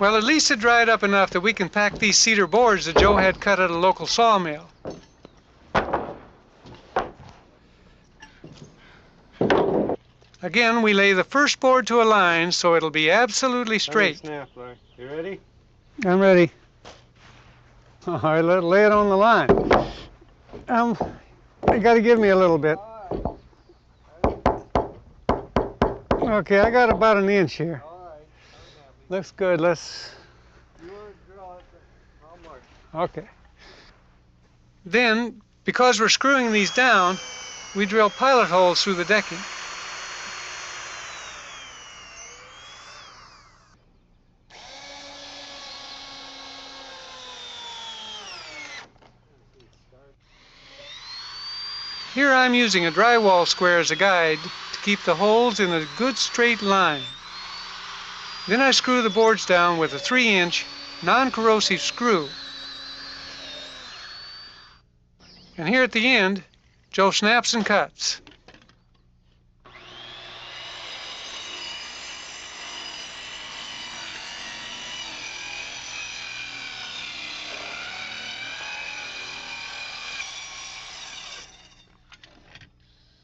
Well, at least it dried up enough that we can pack these cedar boards that Joe had cut at a local sawmill. Again, we lay the first board to a line so it'll be absolutely straight. Snap, Larry. You ready? I'm ready. All right, lay it on the line. You got to give me a little bit. Okay, I got about an inch here. All right. Looks good. Let's. You want to draw it, I'll mark. Okay. Then, because we're screwing these down, we drill pilot holes through the decking. Here I'm using a drywall square as a guide to keep the holes in a good straight line. Then I screw the boards down with a 3-inch non-corrosive screw. And here at the end, Joe snaps and cuts.